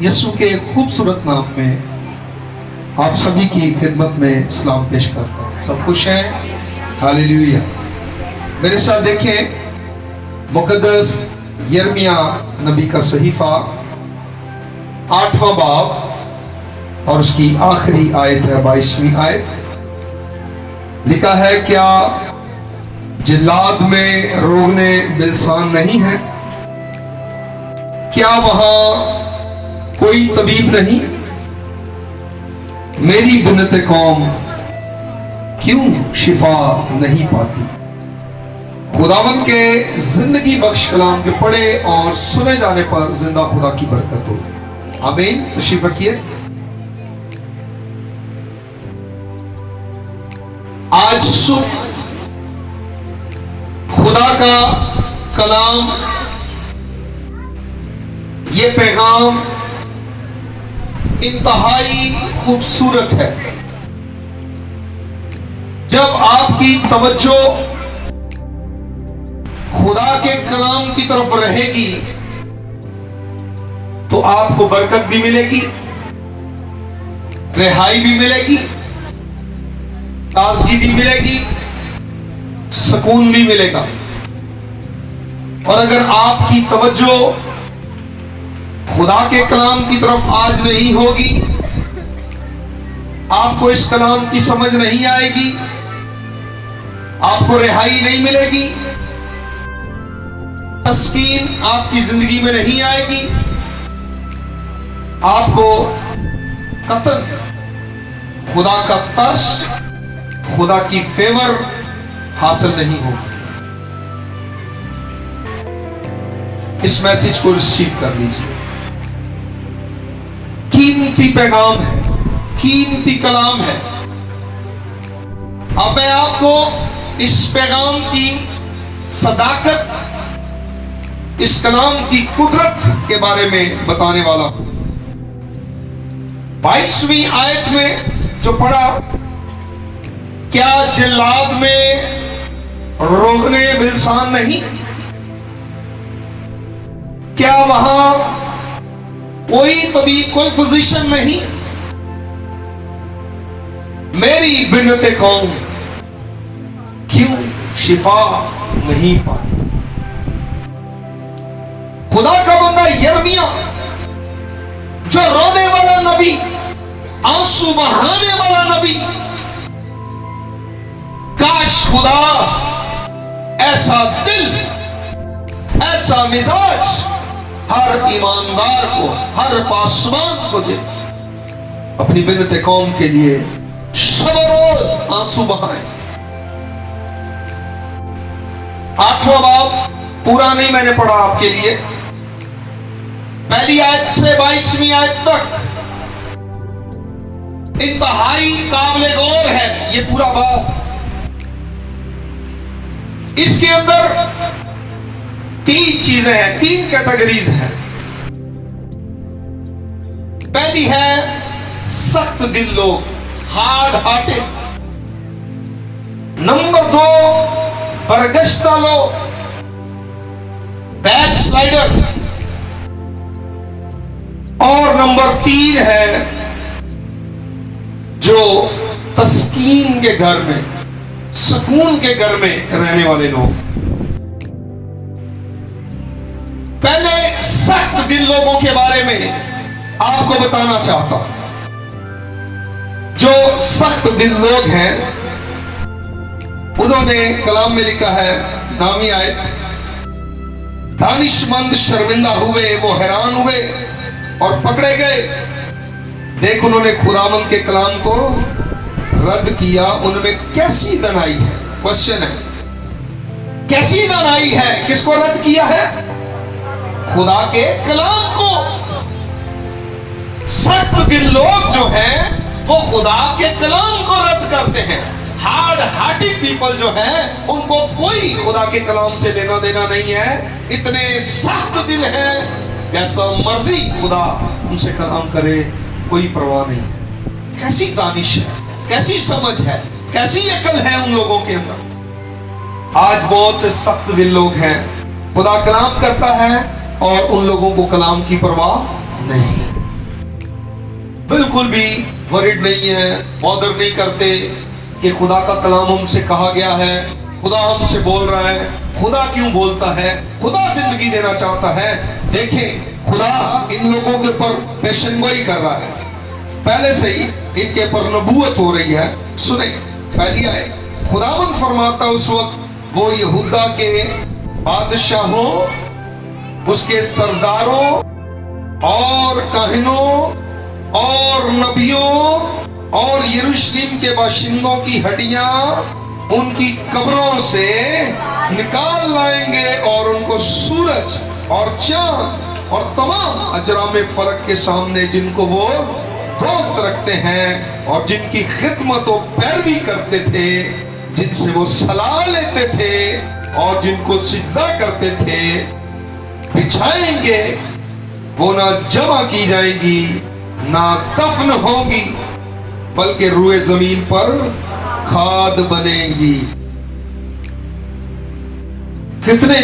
यीशु के खूबसूरत नाम में आप सभी की खिदमत में सलाम पेश करता हूं। सब खुश हैं? हालेलुया। मेरे साथ देखें मुकद्दस यिर्मयाह नबी का सहीफा 8वां बाब और उसकी आखिरी आयत है 22वीं आयत। लिखा है, क्या जिल्लाद में रोगने बिलसान नहीं है? क्या वहां कोई तबीब नहीं? मेरी बिन्नत कौम क्यों शिफा नहीं पाती? खुदावन के जिंदगी बख्श कलाम के पढ़े और सुने जाने पर जिंदा खुदा की बरकत हो। आमीन। तशरीफ रखिए। आज सुबह खुदा का कलाम, ये पैगाम इंतहाई खूबसूरत है। जब आपकी तवज्जो खुदा के कलाम की तरफ रहेगी तो आपको बरकत भी मिलेगी, रिहाई भी मिलेगी, ताजगी भी मिलेगी, सुकून भी मिलेगा। और अगर आपकी तवज्जो खुदा के कलाम की तरफ आज नहीं होगी, आपको इस कलाम की समझ नहीं आएगी, आपको रिहाई नहीं मिलेगी, तस्कीन आपकी जिंदगी में नहीं आएगी, आपको कतन खुदा का तरस, खुदा की फेवर हासिल नहीं होगी। इस मैसेज को रिसीव कर लीजिए। कीमती पैगाम है, कीमती कलाम है। अब मैं आपको इस पैगाम की सदाकत, इस कलाम की कुदरत के बारे में बताने वाला हूं। 22वीं आयत में जो पढ़ा, क्या जिल्लाद में रोगने बिलसान नहीं? क्या वहां कोई तबीब, कोई फिजिशियन नहीं? मेरी बिन्नत कौम क्यों शिफा नहीं पाती? खुदा का बंदा यिर्मयाह, जो रोने वाला नबी, आंसू बहाने वाला नबी, काश खुदा ऐसा दिल, ऐसा मिजाज हर ईमानदार को, हर पासवान को दे। अपनी बिन्नत कौम के लिए शब रोज आंसू बहाए। 8वां बाब पूरा नहीं मैंने पढ़ा आपके लिए, पहली आयत से 22वीं आयत तक इंतहाई काबिल गौर है ये पूरा बाब। इसके अंदर 3 चीजें हैं, 3 कैटेगरीज हैं। पहली है सख्त दिल लोग, हार्ड हार्टेड। नंबर 2 बरगश्ता लोग, बैक स्लाइडर। और नंबर 3 है जो तस्कीन के घर में, सुकून के घर में रहने वाले लोग। पहले सख्त दिल लोगों के बारे में आपको बताना चाहता हूं। जो सख्त दिल लोग हैं, उन्होंने कलाम में लिखा है, नामी आयत, दानिशमंद शर्मिंदा हुए, वो हैरान हुए और पकड़े गए। देख, उन्होंने खुदावंद के कलाम को रद्द किया। उनमें कैसी दनाई है? क्वेश्चन है, कैसी दनाई है? किसको रद्द किया है? खुदा के कलाम को। सख्त दिल लोग जो हैं वो खुदा के कलाम को रद्द करते हैं। हार्ड हार्टेड पीपल जो हैं उनको कोई खुदा के कलाम से लेना देना नहीं है। इतने सख्त दिल हैं, जैसा मर्जी खुदा उनसे कलाम करे, कोई परवाह नहीं। कैसी दानिश है, कैसी समझ है, कैसी अकल है उन लोगों के अंदर। आज बहुत से सख्त दिल लोग हैं, खुदा कलाम करता है और उन लोगों को कलाम की परवाह नहीं। बिल्कुल भी वरिड नहीं है, बॉदर नहीं करते कि खुदा का कलाम हमसे कहा गया है, खुदा हमसे बोल रहा है, खुदा क्यों बोलता है, खुदा जिंदगी देना चाहता है। देखें, खुदा इन लोगों के ऊपर पेशेंगोई कर रहा है, पहले से ही इनके ऊपर नबूवत हो रही है। सुने पहली आए, खुदावंद फरमाता उस वक्त वो यहूदा के बादशाहों, उसके सरदारों और काहिनों और नबियों और यरूशलेम के बाशिंदों की हड्डियां उनकी कब्रों से निकाल लाएंगे और उनको सूरज और चांद और तमाम अजराम फलक के सामने, जिनको वो दोस्त रखते हैं और जिनकी खिदमत और पैरवी करते थे, जिनसे वो सलाह लेते थे और जिनको सिजदा करते थे, बिछाएंगे। वो ना जमा की जाएंगी ना दफन होंगी, बल्कि रुए जमीन पर खाद बनेंगी। कितने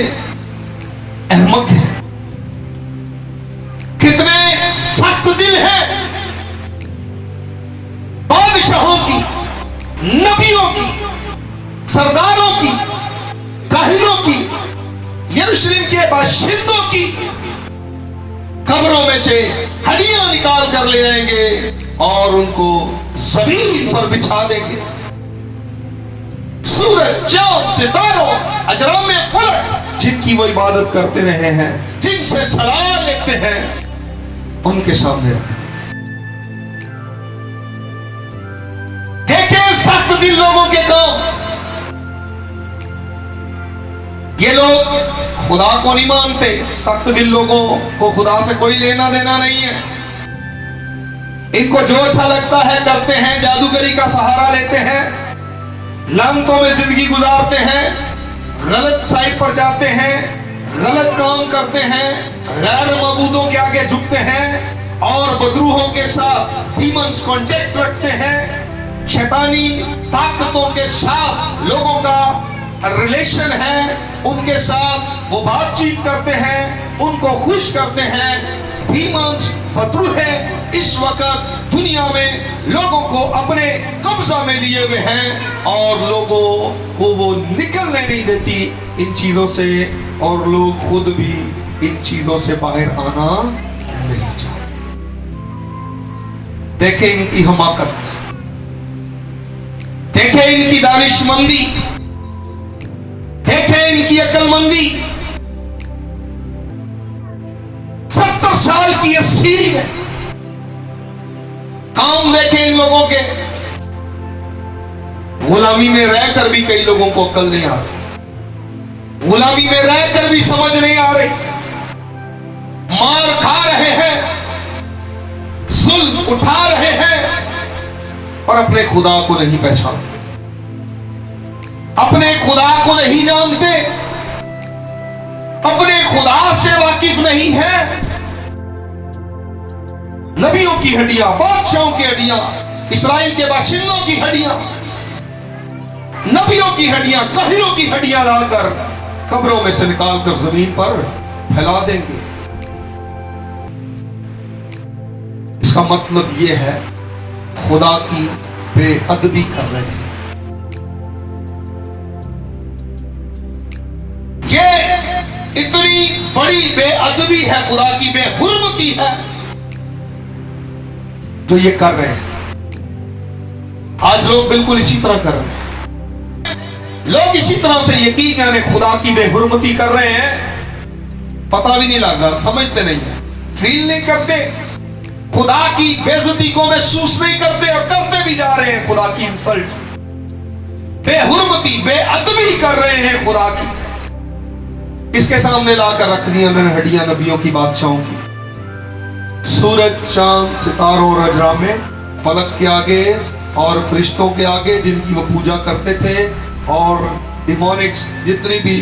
अहमक हैं, कितने सख्त दिल हैं बादशाहों की, नबियों की, सरदारों की, काहिनों की, यरूशलेम के बाशिंदों की कब्रों में से हड्डियां निकाल कर ले आएंगे और उनको जमीन पर बिछा देंगे। सूरज, चांद, सितारों, अजराम फलक, जिनकी वो इबादत करते रहे हैं, जिनसे सलाह लेते हैं, उनके सामने रख देखे सख्त दिल लोगों के काम। ये लोग खुदा को नहीं मानते, सख्त दिल लोगों को खुदा से कोई लेना देना नहीं है। इनको जो अच्छा लगता है करते हैं, जादूगरी का सहारा लेते हैं, लानतों में जिंदगी गुजारते हैं, गलत साइड पर जाते हैं, गलत काम करते हैं, गैर मबूदों के आगे झुकते हैं और बदरूहों के साथ डीमंस कांटेक्ट रखते हैं। शैतानी ताकतों के साथ लोगों का रिलेशन है, उनके साथ वो बातचीत करते हैं, उनको खुश करते हैं। डीमंस बदरूह है इस वक्त दुनिया में लोगों को अपने कब्जा में लिए हुए हैं और लोगों को वो निकलने नहीं देती इन चीजों से, और लोग खुद भी इन चीजों से बाहर आना नहीं चाहते। देखें इनकी हमाकत, देखें इनकी दानिशमंदी, देखें इनकी अक्लमंदी। 70 साल की अस्सीरी में काम देखें इन लोगों के। गुलामी में रहकर भी कई लोगों को अक्ल नहीं आ रही, गुलामी में रहकर भी समझ नहीं आ रही, मार खा रहे हैं, जुल्म उठा रहे हैं और अपने खुदा को नहीं पहचानते, अपने खुदा को नहीं जानते, अपने खुदा से वाकिफ नहीं है। नबियों की हड्डियां, बादशाहों की हड्डियां, इस्राएल के बाशिंदों की हड्डियां, नबियों की हड्डियां, काहिनों की हड्डियां लाकर कब्रों में से निकालकर जमीन पर फैला देंगे। इसका मतलब यह है खुदा की बेअदबी कर रहे हैं। ये इतनी बड़ी बेअदबी है, खुदा की बेहुर्मती है जो ये कर रहे हैं। आज लोग बिल्कुल इसी तरह कर रहे हैं, लोग इसी तरह से यकीन यानी खुदा की बेहुर्मती कर रहे हैं, पता भी नहीं लग रहा, समझते नहीं है, फील नहीं करते, खुदा की बेइज्जती को महसूस नहीं करते और करते भी जा रहे हैं। खुदा की इंसल्ट, बेहुर्मती, बेअदबी कर रहे हैं खुदा की। इसके सामने लाकर रख दिया उन्होंने हड्डियां नबियों की, बादशाहों की। सूरज, चांद, सितारों और अजरामे फलक के आगे और फरिश्तों के आगे जिनकी वो पूजा करते थे, और डिमोनिक्स जितनी भी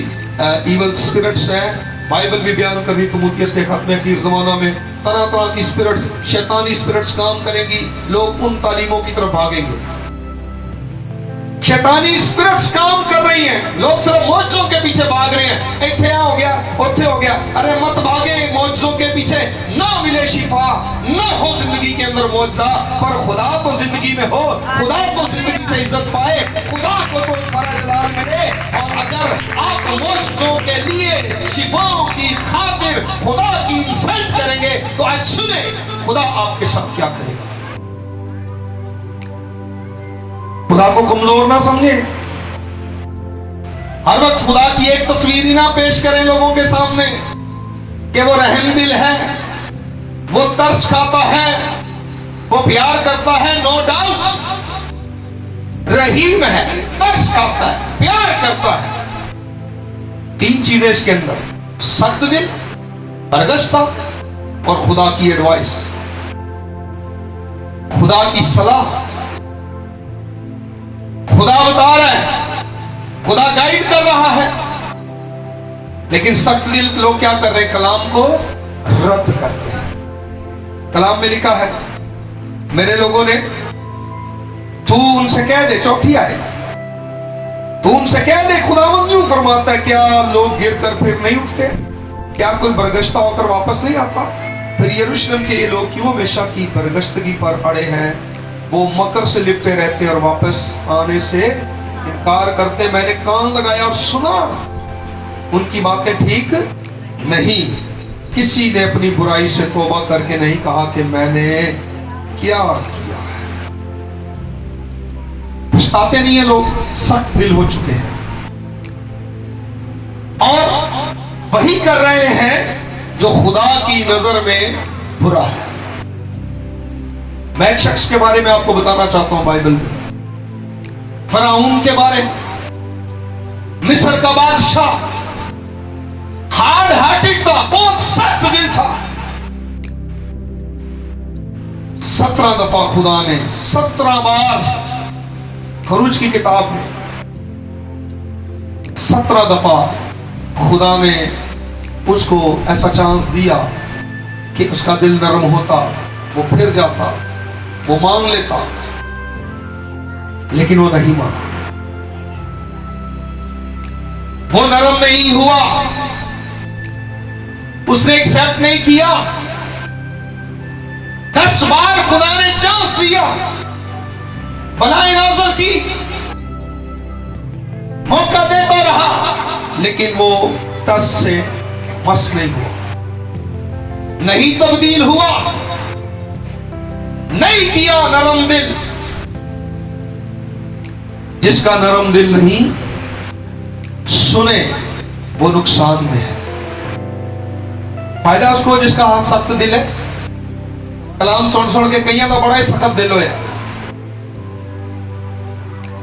इवल स्पिरिट्स हैं, बाइबल भी बयान कर दी तीमुथियुस के खत में, आखिर जमाना में तरह तरह की स्पिरिट्स, शैतानी स्पिरिट्स काम करेंगी, लोग उन तालीमों की तरफ भागेंगे। शैतानी स्पिरिट्स काम कर रही हैं। लोग सिर्फ मौजों के पीछे भाग रहे हैं, इत्थे हो गया उत्थे हो गया। अरे मत भागे मौजों के पीछे, ना मिले शिफा, ना हो जिंदगी के अंदर मौजा, पर खुदा तो जिंदगी में हो, खुदा तो जिंदगी से इज्जत पाए, खुदा को तो सारा जलाल मिले। और अगर आप मौजों के लिए शिफाओं की खातिर खुदा की इंसल्ट करेंगे तो आज सुने खुदा आपके साथ क्या करेगा। खुदा को कमजोर ना समझे, हर वक्त खुदा की एक तस्वीर ही ना पेश करें लोगों के सामने कि वो रहम दिल है, वो तरस खाता है, वो प्यार करता है। नो डाउट रहीम है, तरस खाता है, प्यार करता है। तीन चीजें इसके अंदर, सख्त दिल, बरगश्ता और खुदा की एडवाइस, खुदा की सलाह। खुदा बता रहा है, खुदा गाइड कर रहा है, लेकिन सख्त दिल लोग क्या कर रहे हैं, कलाम को रद्द करते हैं। कलाम में लिखा है, मेरे लोगों ने, तू उनसे कह दे, चौथी आए, तू उनसे कह दे, खुदावंद यूं फरमाता है, क्या लोग गिर कर फिर नहीं उठते, क्या कोई बरगश्ता होकर वापस नहीं आता। फिर यरूशलेम के ये लोग क्यों हमेशा की बरगश्तगी पर अड़े हैं, वो मकर से लिपटे रहते और वापस आने से इनकार करते। मैंने कान लगाया और सुना, उनकी बातें ठीक नहीं। किसी ने अपनी बुराई से तौबा करके नहीं कहा कि मैंने क्या किया है। पछताते नहीं है लोग, सख्त दिल हो चुके हैं और वही कर रहे हैं जो खुदा की नजर में बुरा है। मैं एक शख्स के बारे में आपको बताना चाहता हूं बाइबल में, फराऊन के बारे में। मिस्र का बादशाह हार्ड हार्टेड था, बहुत सख्त दिल था। 17 दफा खुदा ने, 17 बार खरूज की किताब में 17 दफा खुदा ने उसको ऐसा चांस दिया कि उसका दिल नरम होता, वो फिर जाता, वो मांग लेता, लेकिन वो नहीं मांगा, वो नरम नहीं हुआ, उसने एक्सेप्ट नहीं किया। 10 बार खुदा ने चांस दिया, बलाएं नाज़िल की, मौका देता रहा, लेकिन वो 10 से बस नहीं हुआ, नहीं तब्दील हुआ, नहीं किया नरम दिल। जिसका नरम दिल नहीं सुने वो नुकसान में है। फायदा उसको जिसका हाथ सख्त दिल है। कलाम सुन के कईयां तो बड़ा ही सख्त दिल होया।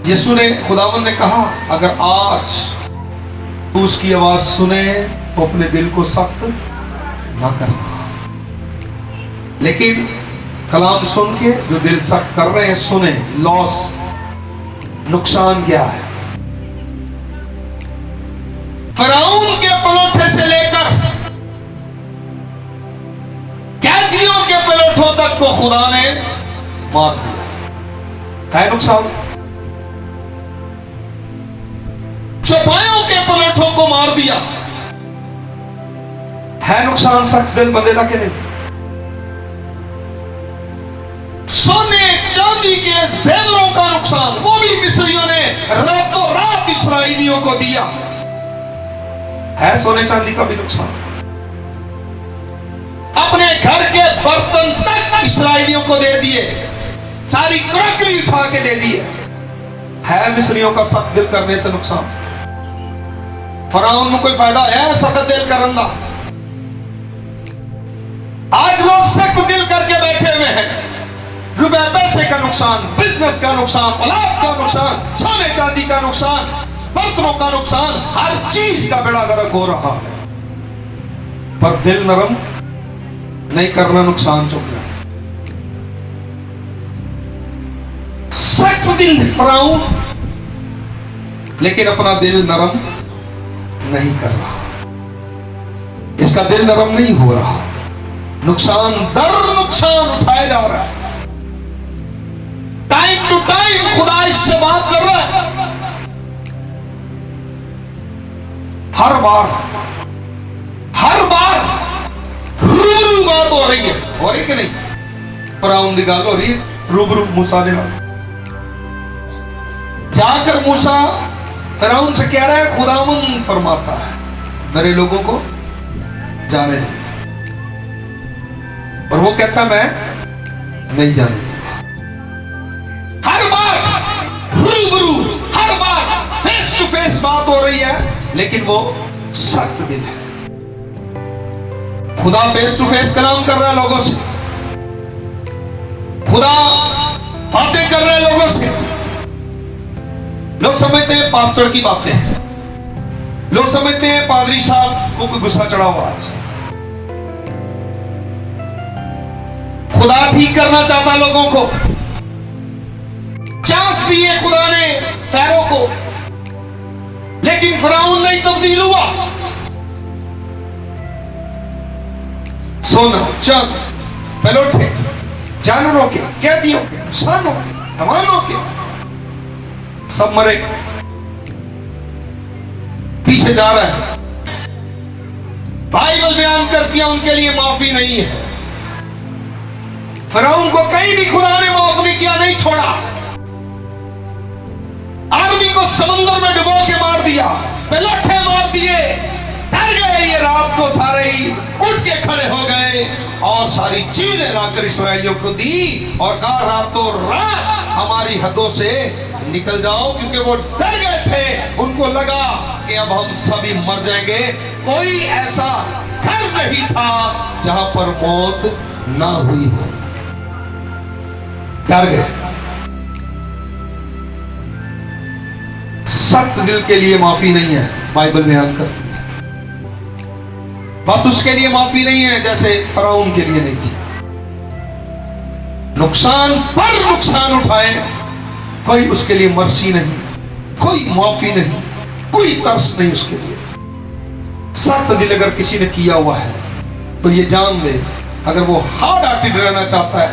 यीशु ने, खुदावंद ने कहा, अगर आज तू उसकी आवाज सुने तो अपने दिल को सख्त ना करना। लेकिन कलाम सुन के जो दिल सख्त कर रहे हैं, सुने, लॉस, नुकसान क्या है। फराउन के पलोठे से लेकर कैदियों के पलोठों तक को खुदा ने मार दिया। है नुकसान। चौपायों के पलोठों को मार दिया। है नुकसान सख्त दिल बंदे का कि नहीं। सोने चांदी के जेवरों का नुकसान वो भी मिस्रियों ने रातों रात इस्राएलियों को दिया। है सोने चांदी का भी नुकसान। अपने घर के बर्तन तक इस्राएलियों को दे दिए, सारी क्रॉकरी उठा के दे दिए। है मिस्रियों का सख्त दिल करने से नुकसान। फराउन में कोई फायदा है सख्त दिल करने का। आज लोग सख्त दिल करके बैठे हुए हैं। रुपए पैसे का नुकसान, बिजनेस का नुकसान, औलाद का नुकसान, सोने चांदी का नुकसान, बर्तनों का नुकसान, हर चीज का बेड़ा गर्क हो रहा है। पर दिल नरम नहीं करना नुकसान चुका। सख्त दिल फराउन, लेकिन अपना दिल नरम नहीं कर रहा। इसका दिल नरम नहीं हो रहा, नुकसान दर नुकसान उठाया जा रहा है। टाइम टू टाइम खुदा इससे बात कर रहा है। हर बार रूबरू बात हो रही है कि नहीं? फिरौन दी गल हो रही है रूबरू मूसा दे नाल। जाकर मूसा फिरौन से कह रहा है खुदावंद फरमाता है मेरे लोगों को जाने दे, और वो कहता मैं नहीं जाने दूंगा। हर बार रूबरू, हर बार फेस टू फेस बात हो रही है, लेकिन वो सख्त दिल है। खुदा फेस टू फेस कलाम कर रहा है लोगों से, खुदा बातें कर रहे हैं लोगों से। लोग समझते हैं पास्टर की बातें हैं, लोग समझते हैं पादरी साहब को कोई गुस्सा चढ़ा हुआ आज। खुदा ठीक करना चाहता लोगों को। चांस दिए खुदा ने फैरो को, लेकिन फिरौन नहीं तब्दील हुआ। सोना चांद पलोठे जानवरों के, कैदियों के, इंसानों के, हवानों के, सब मरे, पीछे जा रहा है। बाइबल बयान करती है उनके लिए माफी नहीं है। फिरौन को कहीं भी खुदा ने माफ नहीं किया, नहीं छोड़ा। आर्मी को समंदर में डुबो के मार दिया, पलोठे मार दिए, डर गए ये रात को सारे ही उठ के खड़े हो गए और सारी चीजें लाकर इस्राएलियों को दी और कहा रातों रात हमारी हदों से निकल जाओ, क्योंकि वो डर गए थे। उनको लगा कि अब हम सभी मर जाएंगे। कोई ऐसा घर नहीं था जहां पर मौत ना हुई हो। डर गए। सख्त दिल के लिए माफी नहीं है, बाइबल बयान करती है। बस उसके लिए माफी नहीं है जैसे फिरौन के लिए नहीं थी। नुकसान पर नुकसान उठाए, कोई उसके लिए मर्सी नहीं, कोई माफी नहीं, कोई तरस नहीं उसके लिए। सख्त दिल अगर किसी ने किया हुआ है तो ये जान ले, अगर वो हार्ड हार्टेड रहना चाहता है,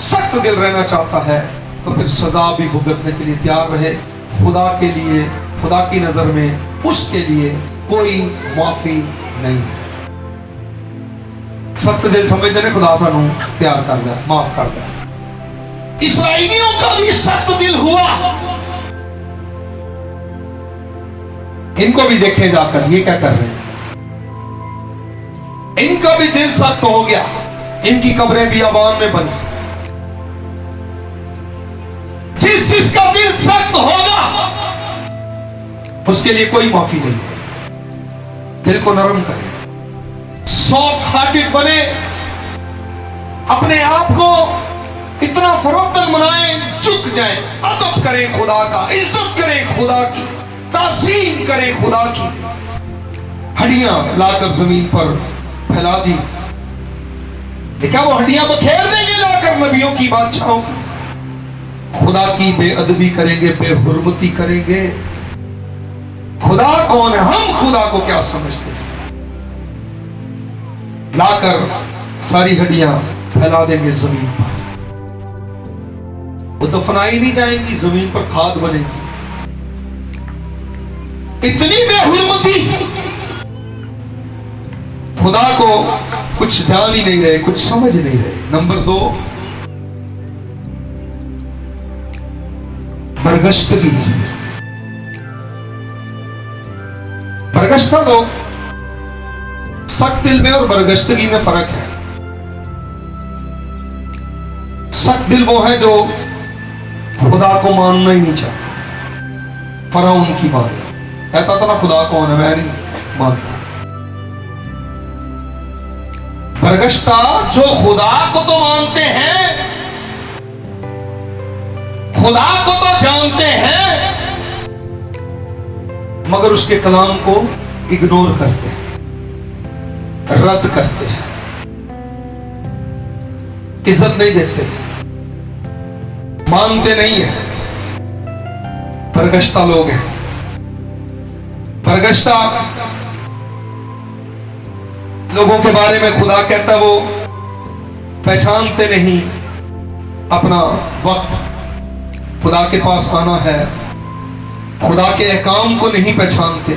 सख्त दिल रहना चाहता है, तो फिर सजा भी भुगतने के लिए तैयार रहे। खुदा के लिए, खुदा की नजर में उसके लिए कोई माफी नहीं है। सख्त दिल समझते ने खुदा सानू प्यार करता है, माफ करता है। इस्राएलियों का भी सख्त दिल हुआ। इनको भी देखे जाकर ये क्या कर रहे हैं, इनका भी दिल सख्त हो गया। इनकी कब्रें बियाबान में बनी। जिसका दिल सख्त होगा उसके लिए कोई माफी नहीं है। दिल को नरम करें, सॉफ्ट हार्टेड बने, अपने आप को इतना फरोतन बनाएं, झुक जाएं, अदब करें खुदा का, इज्जत करें खुदा की, ताज़ीम करें खुदा की। हड्डियां लाकर जमीन पर फैला दी, देखा वो हड्डियां बखेर देंगे लाकर नबियों की, बादशाहों की। खुदा की बेअदबी करेंगे, बेहुरमती करेंगे। खुदा कौन है? हम खुदा को क्या समझते हैं? लाकर सारी हड्डियां फैला देंगे जमीन पर। वो दफनाई नहीं जाएंगी, जमीन पर खाद बनेगी। इतनी बेहुरमती, खुदा को कुछ जान ही नहीं रहे, कुछ समझ नहीं रहे। नंबर 2, बरगश्तगी। बरगश्ता लोग, सख्त दिल में और बरगश्तगी में फर्क है। सख्त दिल वो है जो खुदा को मानना ही नहीं चाहता। फिरौन की बात कहता था ना, खुदा कौन है, मैं नहीं मानता। बरगश्ता जो खुदा को तो मानते हैं, खुदा को तो जानते हैं, मगर उसके कलाम को इग्नोर करते हैं, रद्द करते हैं, इज्जत नहीं देते, मानते नहीं है। बरगश्ता लोग हैं। बरगश्ता लोगों के बारे में खुदा कहता वो पहचानते नहीं अपना वक्त, खुदा के पास आना है, खुदा के अहकाम को नहीं पहचानते,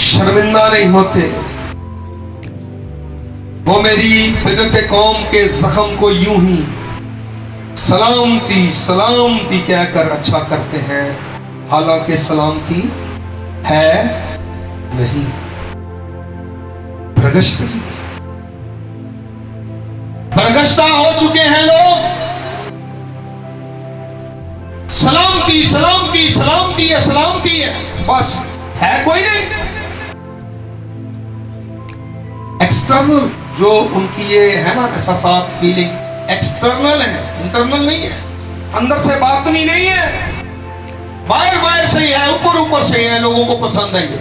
शर्मिंदा नहीं होते, वो मेरी बिन्नत कौम के जख्म को यूं ही सलामती सलामती कहकर अच्छा करते हैं, हालांकि सलामती है नहीं, बरगश्ता हो चुके हैं लोग। सलामती सलामती सलामती है, सलामती है, बस है कोई नहीं। एक्सटर्नल जो उनकी ये है ना एहसास फीलिंग एक्सटर्नल है, इंटरनल नहीं है। अंदर से बातनी नहीं है, बाहर बाहर से ही है, ऊपर ऊपर से ही है, लोगों को पसंद है ये।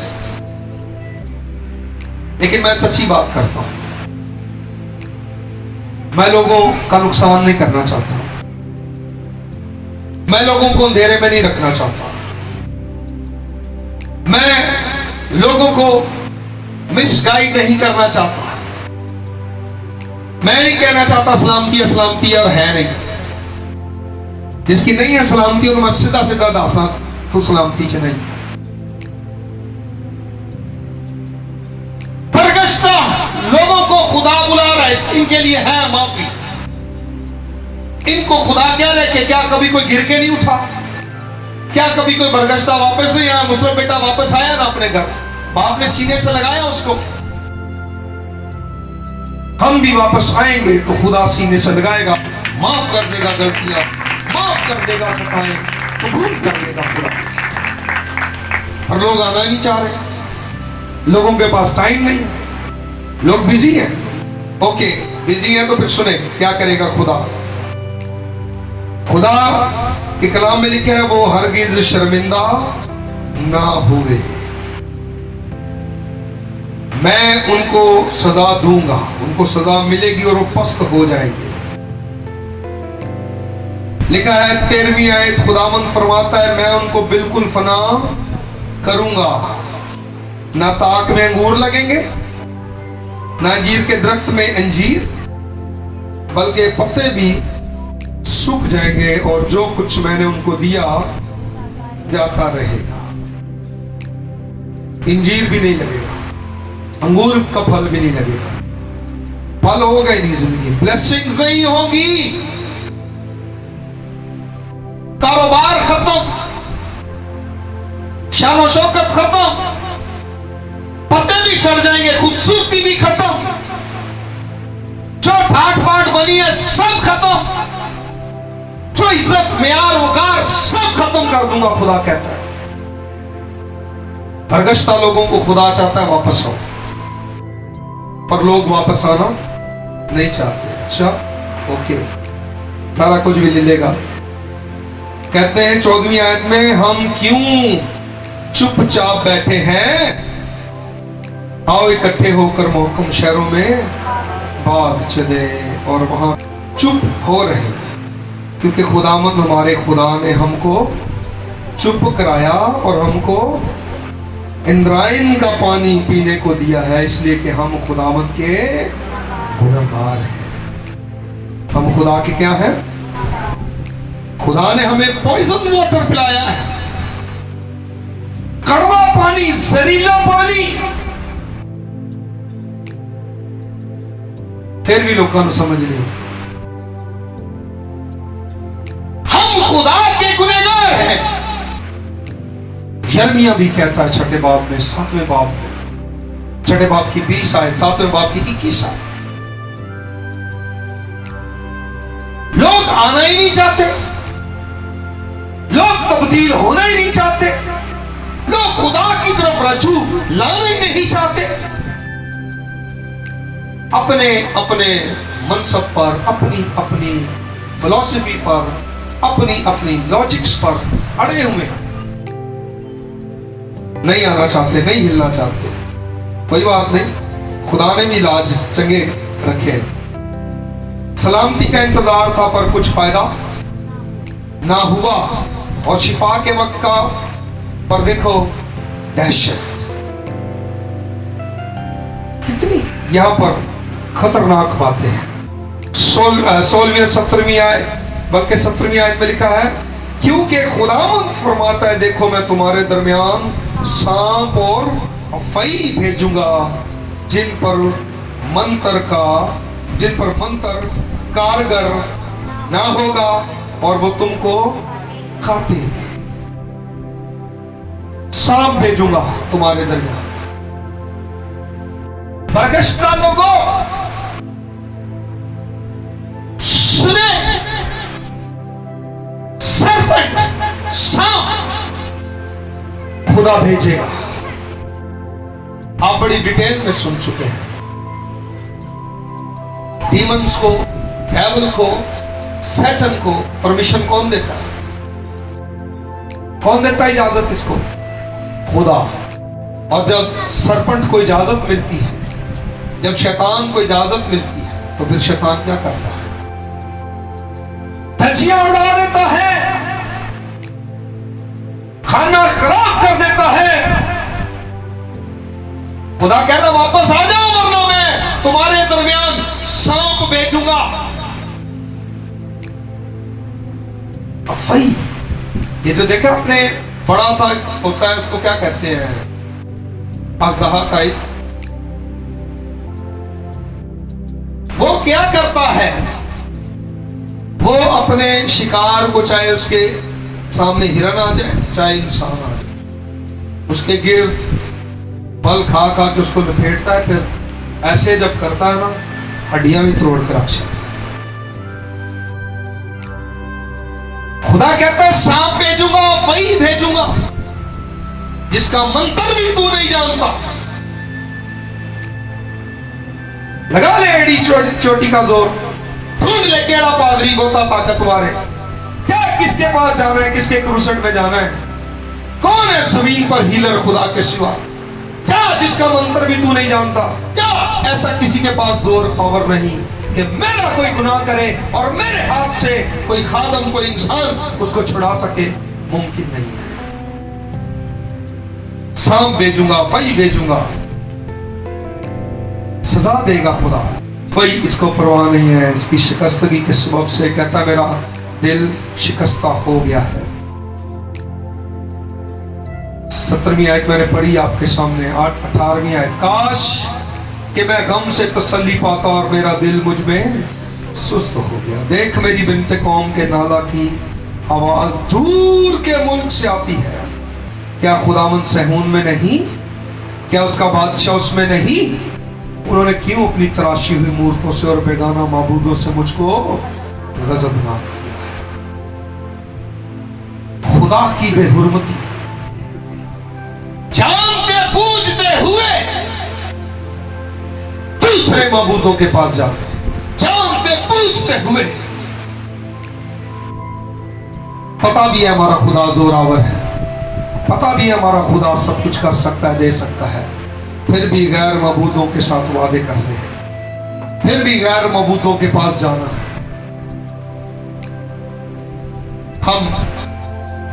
लेकिन मैं सच्ची बात करता हूं, मैं लोगों का नुकसान नहीं करना चाहता, मैं लोगों को अंधेरे में नहीं रखना चाहता, मैं लोगों को मिसगाइड नहीं करना चाहता, मैं नहीं कहना चाहता सलामती और है नहीं। जिसकी नहीं है सलामती और सीधा सीधा दासना तो सलामती च नहीं। बरगश्ता लोगों को खुदा बुला रहा है, इनके लिए है माफी। इनको खुदा क्या लेके, क्या कभी कोई गिर के नहीं उठा? क्या कभी कोई बरगश्ता वापस नहीं आया? मुस्लिम बेटा वापस आया ना अपने घर, बाप ने सीने से लगाया उसको। हम भी वापस आएंगे तो खुदा सीने से लगाएगा, माफ कर देगा गलतियां, माफ कर देगा खताएं, कबूल कर देगा खुदा। और लोग आना नहीं चाह रहे, लोगों के पास टाइम नहीं है, लोग बिजी हैं। ओके बिजी हैं तो फिर सुने क्या करेगा खुदा। खुदा के कलाम में लिखा है वो हरगिज शर्मिंदा ना हुए, मैं उनको सजा दूंगा, उनको सजा मिलेगी और वो पस्त हो जाएंगे। लिखा है 13वीं आयत, खुदावंद फरमाता है मैं उनको बिल्कुल फना करूंगा, ना ताक में अंगूर लगेंगे, ना अंजीर के दरख्त में अंजीर, बल्कि पत्ते भी सूख जाएंगे और जो कुछ मैंने उनको दिया जाता रहेगा। इंजीर भी नहीं लगेगा, अंगूर का फल भी नहीं लगेगा, फल होगा ही नहीं जिंदगी, ब्लेसिंग्स नहीं होगी, कारोबार खत्म, शान शौकत खत्म, पत्ते भी सड़ जाएंगे, खूबसूरती भी खत्म, जो ठाठ बाट बनी है सब खत्म, जो इज्जत मेयार वकार सब खत्म कर दूंगा खुदा कहता है। बरगश्ता लोगों को खुदा चाहता है वापस आओ, पर लोग वापस आना नहीं चाहते। अच्छा ओके, सारा कुछ भी ले लेगा। कहते हैं 14वीं आयत में, हम क्यों चुपचाप बैठे हैं, आओ इकट्ठे होकर मोहकम शहरों में बात चले। और वहां चुप हो रहे क्योंकि खुदामंद हमारे खुदा ने हमको चुप कराया और हमको इंद्रायण का पानी पीने को दिया है, इसलिए कि हम खुदावंद के गुनहगार हैं। हम खुदा के क्या हैं? खुदा ने हमें पॉइजन वाटर पिलाया है, कड़वा पानी, जहरीला पानी, फिर भी लोगों को समझ नहीं। हम खुदा के गुनहगार हैं। यर्मिया भी कहता है छठे बाब में, 7वें बाब में, छठे बाब की 20 आयत, 7वें बाब की 21 आयत। लोग आना ही नहीं चाहते, लोग तब्दील होना ही नहीं चाहते, लोग खुदा की तरफ रजू लाना ही नहीं चाहते, अपने अपने मनसब पर, अपनी अपनी फिलॉसफी पर, अपनी अपनी लॉजिक्स पर अड़े हुए हैं, नहीं आना चाहते, नहीं हिलना चाहते। कोई बात नहीं, खुदा ने भी इलाज चंगे रखे। सलामती का इंतजार था पर कुछ फायदा ना हुआ, और शिफा के वक्त का पर देखो दहशत कितनी यहां पर खतरनाक बातें हैं। 16वीं और 17वीं आयत, बल्कि 17वीं आयत में लिखा है, क्योंकि खुदावंद फरमाता है, देखो मैं तुम्हारे दरमियान सांप और अफई भेजूंगा जिन पर मंत्र कारगर ना होगा और वो तुमको काटेंगे। सांप भेजूंगा तुम्हारे दरमियान। बरगश्ता लोगों सुने, सरपेंट, सांप खुदा भेजेगा। आप बड़ी डिटेल में सुन चुके हैं। डीमंस को, डेविल को, सैटन को परमिशन कौन देता है? कौन देता है इजाजत इसको? खुदा। और जब सरपंट को इजाजत मिलती है, जब शैतान को इजाजत मिलती है, तो फिर शैतान क्या करता है? धज्जियां उड़ा देता है, खाना खराब कर देता है। खुदा कहना वापस आ जाओ वरना मैं तुम्हारे दरमियान सांप भेजूंगा। अफई, ये जो देखा आपने बड़ा सा होता है, उसको क्या कहते हैं? अजदहा टाइप। वो क्या करता है? वो अपने शिकार को, चाहे उसके सामने हिरन आ जाए, चाहे इंसान आ जाए, उसके गिर्द फल खा खा के उसको लपेटता है, फिर ऐसे जब करता है ना, हड्डियां भी तोड़ कर आशा। खुदा कहता है सांप भेजूंगा, फई भेजूंगा, जिसका मंत्र भी तू नहीं जानता। लगा ले एड़ी चोटी का जोर, ढूंढ ले केड़ा पादरी होता ताकतवर है, क्या किसके पास जाना है, किसके क्रूसेड में जाना है? कौन है जमीन पर हीलर खुदा के सिवा? क्या जिसका मंत्र भी तू नहीं जानता? क्या ऐसा किसी के पास जोर पावर नहीं कि मेरा कोई गुनाह करे और मेरे हाथ से कोई खादम, कोई इंसान उसको छुड़ा सके? मुमकिन नहीं है। सांप भेजूंगा, फई भेजूंगा, सजा देगा खुदा। कोई इसको परवाह नहीं है। इसकी शिकस्तगी के सबब से कहता मेरा दिल शिकस्ता हो गया है। 17वीं आयत मैंने पढ़ी आपके सामने। 18वीं आयत, काश कि मैं गम से तसल्ली पाता और मेरा दिल मुझ में सुस्त हो गया। देख मेरी बिनते कौम के नाला की आवाज दूर के मुल्क से आती है। क्या खुदावंद सहून में नहीं? क्या उसका बादशाह उसमें नहीं? उन्होंने क्यों अपनी तराशी हुई मूर्तों से और बेगाना माबूदों से मुझको गजबनाक किया है? खुदा की बेहुरमती जानते बूझते हुए दूसरे माबूदों के पास जाते, जानते बूझते हुए। पता भी है हमारा खुदा जोरावर है, पता भी है हमारा खुदा सब कुछ कर सकता है, दे सकता है, फिर भी गैर मबूदों के साथ वादे करने हैं, फिर भी गैर मबूदों के पास जाना है। हम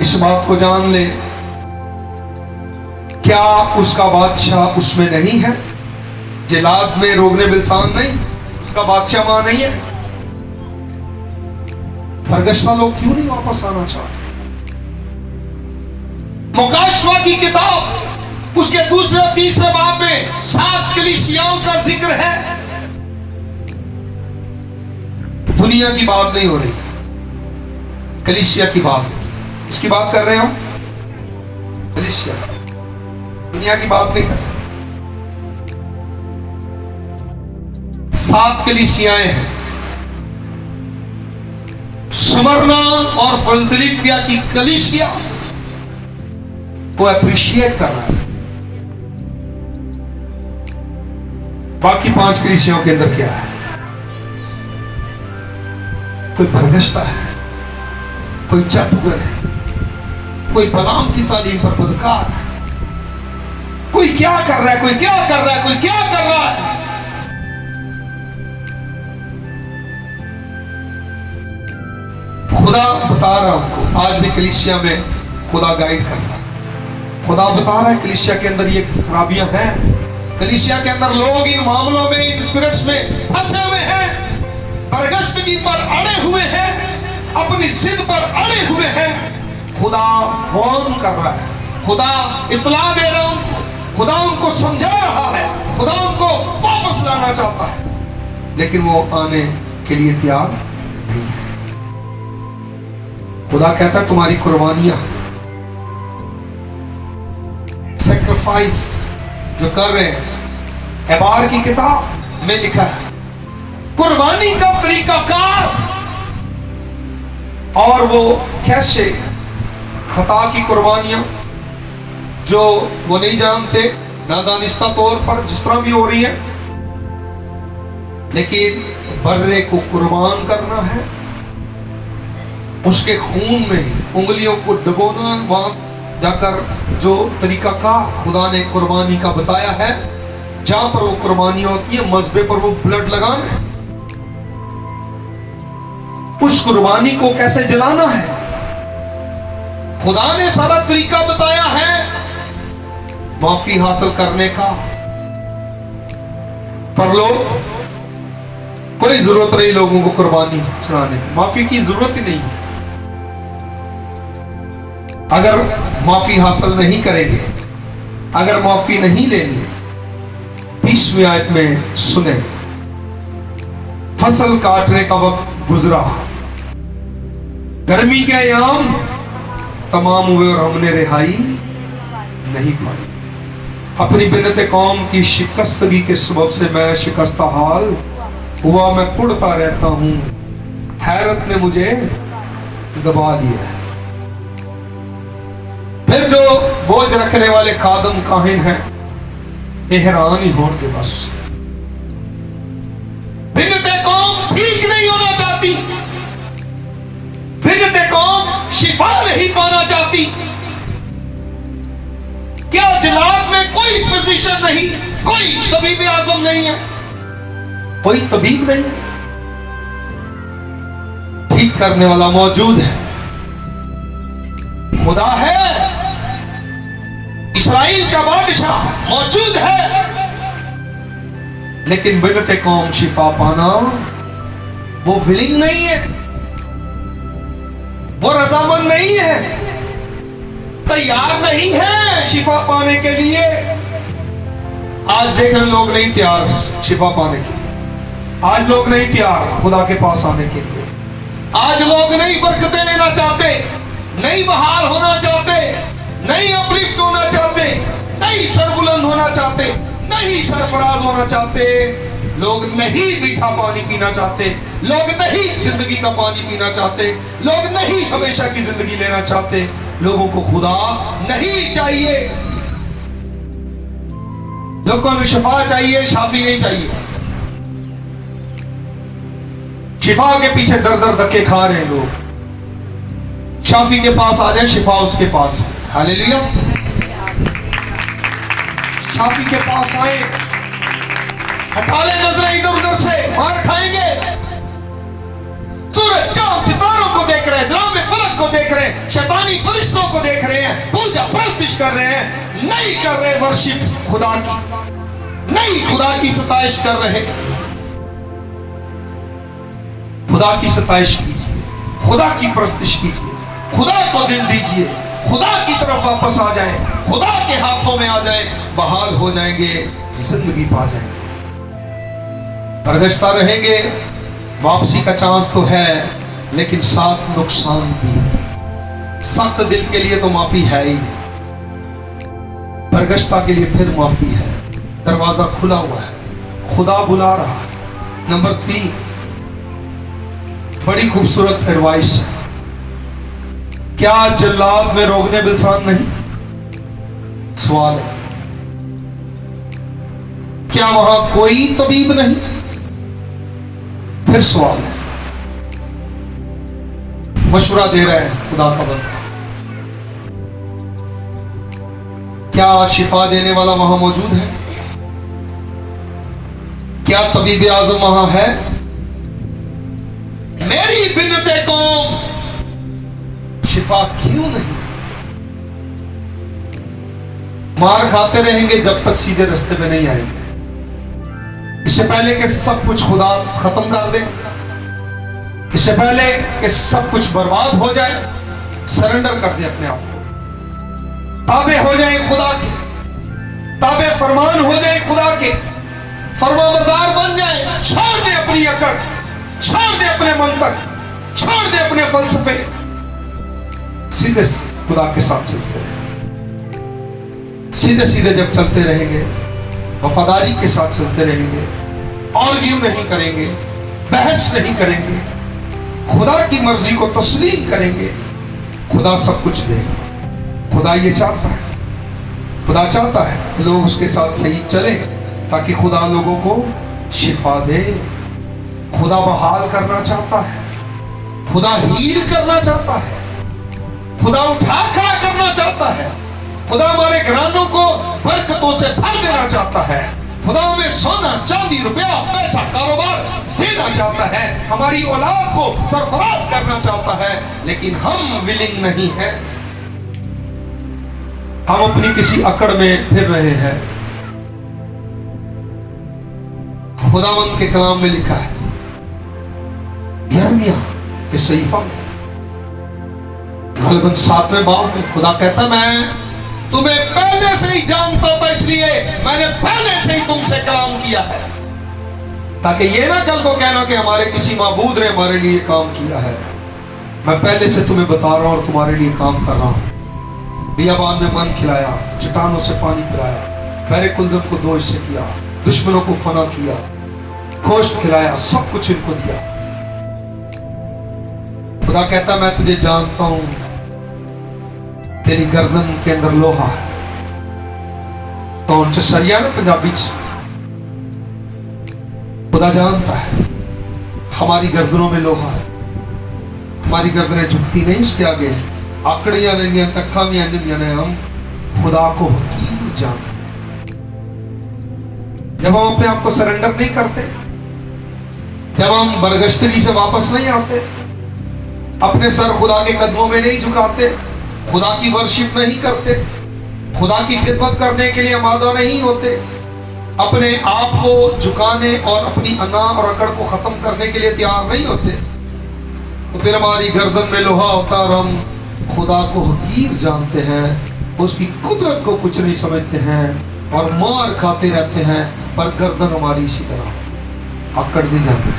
इस बात को जान लें, क्या उसका बादशाह उसमें नहीं है? जिलाद में रोगने बिलसान नहीं, उसका बादशाह वहां नहीं है? बरगश्ता लोग क्यों नहीं वापस आना चाहते? मुकाशवा की किताब उसके दूसरे और तीसरे बाब में 7 कलीसियाओं का जिक्र है। दुनिया की बात नहीं हो रही, कलीसिया की बात। इसकी बात कर रहे हो, कलीसिया, दुनिया की बात नहीं कर रहे। 7 कलीसियाएं हैं। स्मरना और फिलदेल्फिया की कलीसिया वो अप्रिशिएट कर रहा है। बाकी 5 कलीसियाओं के अंदर क्या है? कोई बरगश्ता है, कोई जादूगर है, कोई बलाम की तालीम पर बदकार है, कोई क्या कर रहा है, कोई क्या कर रहा है, कोई क्या कर रहा है। खुदा बता रहा हूं, आज भी कलीसिया में खुदा गाइड कर रहा है। खुदा बता रहा है कलीसिया के अंदर ये खराबियां हैं, कलीसिया के अंदर लोग इन मामलों में, इन स्पिरिट्स में फंसे हुए हैं, बरगश्तगी पर अड़े हुए हैं। अपनी जिद पर अड़े हुए हैं, खुदा फोन कर रहा है, खुदा इत्तला दे रहा हूं, खुदा उनको समझा रहा है, खुदा उनको वापस लाना चाहता है, लेकिन वो आने के लिए तैयार नहीं है। खुदा कहता है तुम्हारी कुर्बानियां, सैक्रिफाइस जो कर रहे हैं, एबार की किताब में लिखा है कुर्बानी का तरीकाकार, और वो कैसे खता की कुर्बानियां जो वो नहीं जानते, नादानिस्ता तौर पर जिस तरह भी हो रही है, लेकिन बर्रे को कुर्बान करना है, उसके खून में उंगलियों को डुबोना, वहां जाकर जो तरीका का खुदा ने कुर्बानी का बताया है, जहां पर वो कुर्बानी होती है, मज़बे पर वो ब्लड लगाना है, उस कुर्बानी को कैसे जलाना है, खुदा ने सारा तरीका बताया है माफी हासिल करने का। पर लोग, कोई जरूरत नहीं लोगों को कुर्बानी चढ़ाने की, माफी की जरूरत ही नहीं है। अगर माफी हासिल नहीं करेंगे, अगर माफी नहीं लेंगे, 20वीं आयत में सुने, फसल काटने का वक्त गुजरा, गर्मी के अयाम तमाम हुए और हमने रिहाई नहीं पाई। अपनी बिन्नत कौम की शिकस्तगी के सबब से मैं शिकस्ता हाल हुआ, मैं कुड़ता रहता हूं, हैरत ने मुझे दबा लिया है। फिर जो बोझ रखने वाले खादम काहिन हैं, ये हैरान ही होंगे बस। बिन्नत कौम ठीक नहीं होना चाहती, बिन्नत कौम शिफा नहीं पाना चाहती। क्या जिलाद में कोई फिजिशियन नहीं, कोई तबीब आजम नहीं है, कोई तबीब नहीं है, ठीक करने वाला मौजूद है, खुदा है, इस्राइल का बादशाह मौजूद है, लेकिन बिन्नत कौम शिफा पाना वो विलिंग नहीं है, वो रजामंद नहीं है, तैयार नहीं है शिफा पाने के लिए। आज देख रहे लोग नहीं तैयार शिफा पाने के लिए, आज लोग नहीं तैयार खुदा के पास आने के लिए, आज लोग नहीं बरकतें लेना चाहते, नहीं बहाल होना चाहते, नहीं अपलिफ्ट होना चाहते, नहीं सरबुलंद होना चाहते, नहीं सरफराज होना चाहते, लोग नहीं मीठा पानी पीना चाहते, लोग नहीं जिंदगी का पानी पीना चाहते, लोग नहीं हमेशा की जिंदगी लेना चाहते, लोगों को खुदा नहीं चाहिए, लोगों को शिफा चाहिए, शाफी नहीं चाहिए। शिफा के पीछे दर दर धक्के खा रहे हैं लोग, शाफी के पास आ जाए, शिफा उसके पास है। हालेलुया। शाफी के पास आए, हटा ले नजरें इधर उधर से, मार खाएंगे। सूरज चांद सितारों को देख रहे हैं, जनाब फलक को देख रहे हैं, शैतानी फरिश्तों को देख रहे हैं, पूजा प्रस्तिश कर रहे हैं, नहीं कर रहे वर्शिप खुदा की, नहीं खुदा की सताइश कर रहे। खुदा की सताइश कीजिए, खुदा की प्रस्तिश कीजिए, खुदा को दिल दीजिए, खुदा की तरफ वापस आ जाए, खुदा के हाथों में आ जाए, बहाल हो जाएंगे, जिंदगी पा जाएंगे। बरगश्ता रहेंगे, वापसी का चांस तो है, लेकिन साथ नुकसान भी है। सख्त दिल के लिए तो माफी है ही नहीं, बरगश्ता के लिए फिर माफी है, दरवाजा खुला हुआ है, खुदा बुला रहा है। नंबर 3, बड़ी खूबसूरत एडवाइस है। क्या जल्लाद में रोकने बिल्सान नहीं? सवाल है। क्या वहां कोई तबीब नहीं? फिर सवाल है। मशवरा दे रहे हैं खुदा का बंदा, क्या शिफा देने वाला वहां मौजूद है? क्या तबीब आजम वहां है? मेरी बिन्नते कौम शिफा क्यों नहीं? मार खाते रहेंगे जब तक सीधे रास्ते पे नहीं आएंगे। इससे पहले कि सब कुछ खुदा खत्म कर दे, इससे पहले कि सब कुछ बर्बाद हो जाए, सरेंडर कर दे अपने आप को, ताबे हो जाए खुदा के, ताबे फरमान हो जाए खुदा के, फरमाबरदार बन जाए। छोड़ दे अपनी अकड़, छोड़ दे अपने मंतक, छोड़ दे अपने फलसफे, सीधे खुदा के साथ चलते रहे। सीधे सीधे जब चलते रहेंगे, वफादारी के साथ चलते रहेंगे, आर्ग्यू नहीं करेंगे, बहस नहीं करेंगे, खुदा की मर्जी को तस्लीम करेंगे, खुदा सब कुछ देगा। खुदा ये चाहता है, खुदा चाहता है कि लोग उसके साथ सही चले, ताकि खुदा लोगों को शिफा दे। खुदा बहाल करना चाहता है, खुदा हील करना चाहता है, खुदा उठा खड़ा करना चाहता है, खुदा हमारे घरानों को बरकतों से भर देना चाहता है, खुदा हमें सोना चांदी रुपया पैसा कारोबार देना चाहता है, हमारी औलाद को सरफराज करना चाहता है, लेकिन हम विलिंग नहीं है। हम अपनी किसी अकड़ में फिर रहे हैं। खुदावंद के कलाम में लिखा है, यिर्मयाह के सहीफा में गलबन 7वें बाब में खुदा कहता, मैं तुम्हें पहले से ही जानता था, इसलिए मैंने पहले से ही तुमसे कलाम किया है, ताकि ये ना कल को कहना कि हमारे किसी माबूद ने हमारे लिए काम किया है। मैं पहले से तुम्हें बता रहा हूं और तुम्हारे लिए काम कर रहा हूं। बियाबान में मन खिलाया, चट्टानों से पानी पिलाया, पहरे कुलजम को 2 हिस्से किया, दुश्मनों को फना किया, गोश्त खिलाया, सब कुछ इनको दिया। खुदा कहता, मैं तुझे जानता हूं, तेरी गर्दन के अंदर लोहा है। तो सही है ना पंजाबी च? खुदा जानता है हमारी गर्दनों में लोहा है, हमारी गर्दनें झुकती नहीं उसके आगे, आकड़ियां नहीं, तक्का भी नहीं, हम खुदा को हकीर जानते हैं। जब हम अपने आप को सरेंडर नहीं करते, जब हम बरगश्तगी से वापस नहीं आते, अपने सर खुदा के कदमों में नहीं झुकाते, खुदा की वर्शिप नहीं करते, खुदा की खिदमत करने के लिए आमादा नहीं होते, अपने आप को झुकाने और अपनी अना और अकड़ को खत्म करने के लिए तैयार नहीं होते, तो फिर हमारी गर्दन में लोहा होता और हम खुदा को हकीर जानते हैं, उसकी कुदरत को कुछ नहीं समझते हैं और मार खाते रहते हैं, पर गर्दन हमारी इसी तरह अकड़ नहीं जाती।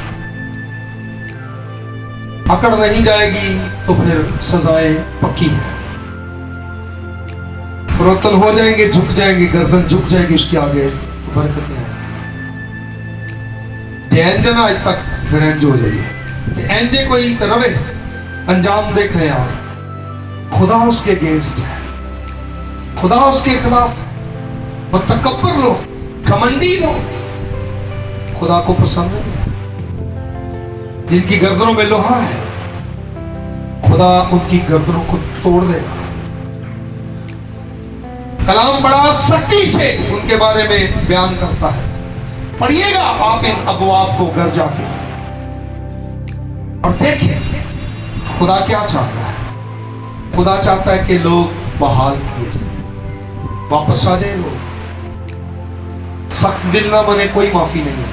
अकड़ नहीं जाएगी तो फिर सजाएं पक्की है, फरोतन हो जाएंगे, झुक जाएंगे, गर्दन झुक जाएगी उसके आगे, तो बरकतें आएंगी। एंजन आज तक फिर एंज हो जाइए, एंजे कोई रवे अंजाम देख रहे हैं आप, खुदा उसके अगेंस्ट है, खुदा उसके खिलाफ है। मुतकब्बर लोग, घमंडी लोग खुदा को पसंद नहीं है। जिनकी गर्दनों में लोहा है, खुदा उनकी गर्दनों को तोड़ देगा। कलाम बड़ा सख्ती से उनके बारे में बयान करता है, पढ़िएगा आप इन अबवाब को घर जाके और देखिए खुदा क्या चाहता है। खुदा चाहता है कि लोग बहाल किए जाए, वापस आ जाए लोग। सख्त दिल ना बने, कोई माफी नहीं है।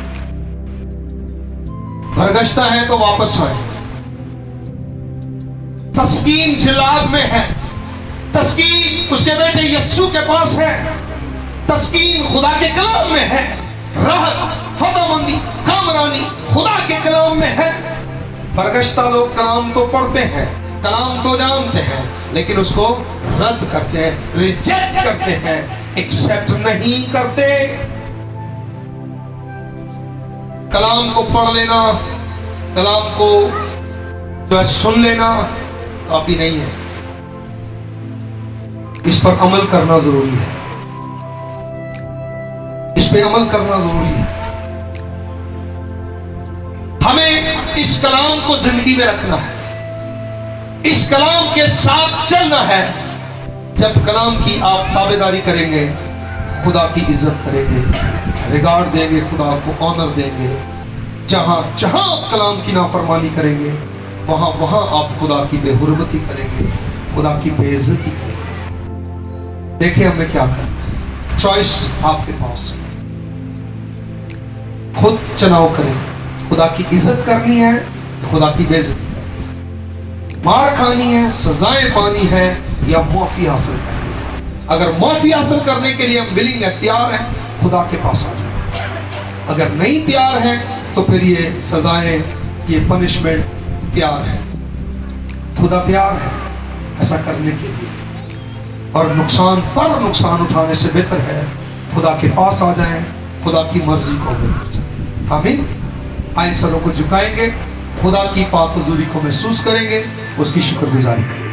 भरगश्ता है तो वापस आए। तस्कीन जिलाद में है, तस्कीन उसके बेटे यस्सु के पास है, तस्कीन खुदा के कलाम में है, राहत फतहमंदी कामरानी खुदा के कलाम में है। भरगश्ता लोग कलाम तो पढ़ते हैं, कलाम तो जानते हैं, लेकिन उसको रद्द करते हैं, रिजेक्ट करते हैं, एक्सेप्ट नहीं करते। कलाम को पढ़ लेना, कलाम को जो है सुन लेना काफी नहीं है, इस पर अमल करना जरूरी है, इस पे अमल करना जरूरी है। हमें इस कलाम को जिंदगी में रखना है, इस कलाम के साथ चलना है। जब कलाम की आप ताबेदारी करेंगे, खुदा की इज्जत करेंगे, रिगार्ड देंगे, खुदा को ऑनर देंगे। जहां जहां आप कलाम की नाफरमानी करेंगे, वहां वहां आप खुदा की बेहुरमती करेंगे, खुदा की बेइज्जती करेंगे। देखिए हमें क्या करना है, चॉइस आपके पास है, खुद चुनाव करें। खुदा की इज्जत करनी है खुदा की बेइज्जती करनी है। मार खानी है, सजाएं पानी है, या माफी हासिल करनी है। अगर माफी हासिल करने के लिए हम विलिंग है, तैयार हैं, खुदा के पास आ जाए। अगर नहीं तैयार हैं तो फिर ये सजाएं, ये पनिशमेंट तैयार है। खुदा तैयार है ऐसा करने के लिए, और नुकसान पर नुकसान उठाने से बेहतर है खुदा के पास आ जाएं, खुदा की मर्जी को बेहतर जाए। आमीन। आए सरों को झुकाएंगे, खुदा की पाक हुजूरी को महसूस करेंगे, उसकी शुक्रगुजारी करेंगे।